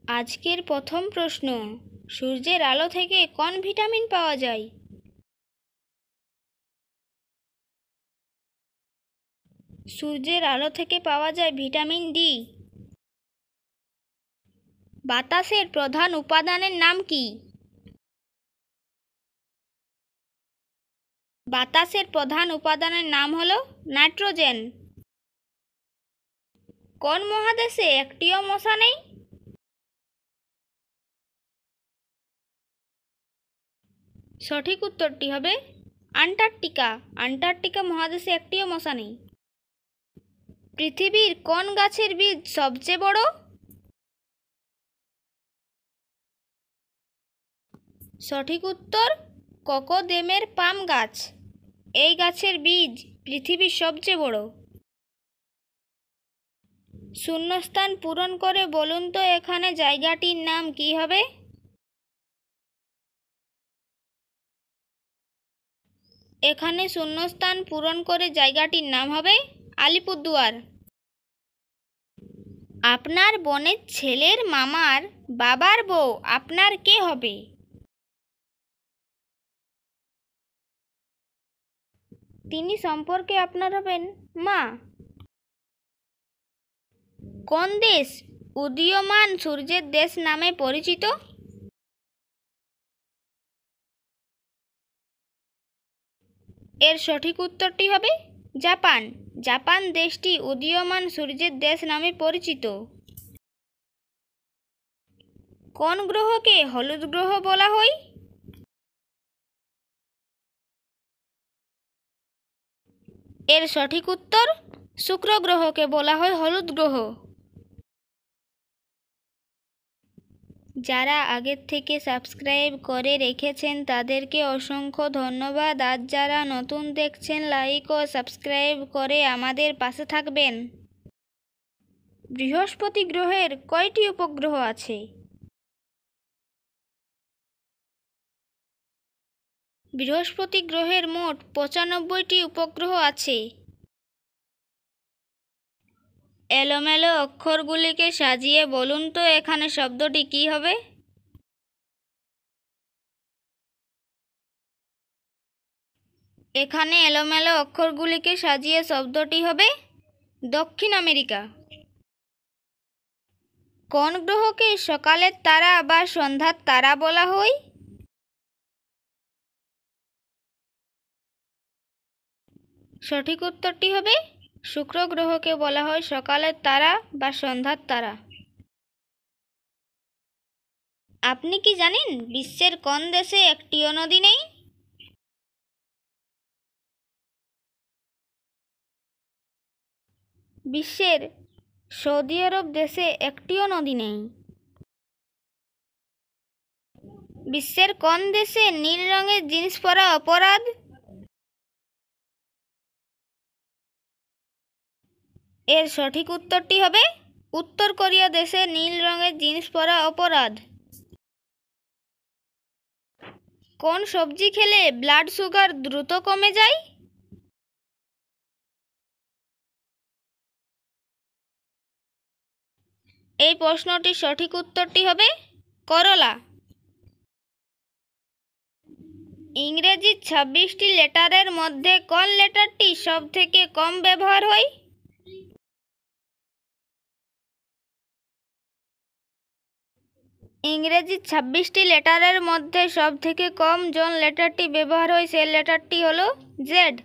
আজকের প্রথম প্রশ্ন, সূর্যের আলো থেকে কোন ভিটামিন পাওয়া যায়? সূর্যের আলো থেকে পাওয়া যায় ভিটামিন ডি। বাতাসের প্রধান উপাদানের নাম কি? বাতাসের প্রধান উপাদানের নাম হলো নাইট্রোজেন। কোন মহাদেশে একটিও মশা নেই? সঠিক উত্তরটি হবে আন্টার্কটিকা। আন্টার্কটিকা মহাদেশে একটিও মশা নেই। পৃথিবীর কোন গাছের বীজ সবচেয়ে বড়? সঠিক উত্তর কোকোডেমের পাম গাছ। এই গাছের বীজ পৃথিবীর সবচেয়ে বড়। শূন্যস্থান পূরণ করে বলুন তো এখানে জায়গাটির নাম কি হবে? এখানে শূন্যস্থান পূরণ করে জায়গাটির নাম হবে আলিপুরদুয়ার। আপনার বোনের ছেলের মামার বাবার বউ আপনার কে হবে? তিনি সম্পর্কে আপনার হবেন মা। কোন দেশ উদীয়মান সূর্যের দেশ নামে পরিচিত? এর সঠিক উত্তরটি হবে জাপান। জাপান দেশটি উদীয়মান সূর্যের দেশ নামে পরিচিত। কোন গ্রহকে হলুদ গ্রহ বলা হয়? এর সঠিক উত্তর শুক্র গ্রহকে বলা হয় হলুদ গ্রহ। যারা আগের থেকে সাবস্ক্রাইব করে রেখেছেন তাদেরকে অসংখ্য ধন্যবাদ। আজ যারা নতুন দেখছেন লাইক ও সাবস্ক্রাইব করে আমাদের পাশে থাকবেন। বৃহস্পতি গ্রহের কয়টি উপগ্রহ আছে? বৃহস্পতি গ্রহের মোট 95টি উপগ্রহ আছে। এলোমেলো অক্ষরগুলিকে সাজিয়ে বলুন তো এখানে শব্দটি কি হবে? এখানে এলোমেলো অক্ষরগুলিকে সাজিয়ে শব্দটি হবে দক্ষিণ আমেরিকা। কোন গ্রহকে সকালের তারা বা সন্ধ্যার তারা বলা হয়? সঠিক উত্তরটি হবে শুক্র গ্রহকে বলা হয় সকালের তারা বা সন্ধ্যার তারা। আপনি কি জানেন বিশ্বের কোন দেশে একটিও নদী নেই? বিশ্বের সৌদি আরব দেশে একটিও নদী নেই। বিশ্বের কোন দেশে নীল রঙের জিন্স পরা অপরাধ? এর সঠিক উত্তরটি হবে উত্তর কোরিয়া দেশে নীল রঙের জিন্স পরা অপরাধ। কোন সবজি খেলে ব্লাড সুগার দ্রুত কমে যায়? এই প্রশ্নটির সঠিক উত্তরটি হবে করলা। ইংরেজির 26টি লেটারের মধ্যে কোন লেটারটি সবথেকে কম ব্যবহার হয়? ইংরেজির 26টি লেটারের মধ্যে সবথেকে কম জন লেটারটি ব্যবহার হয় সেই লেটারটি হলো জেড।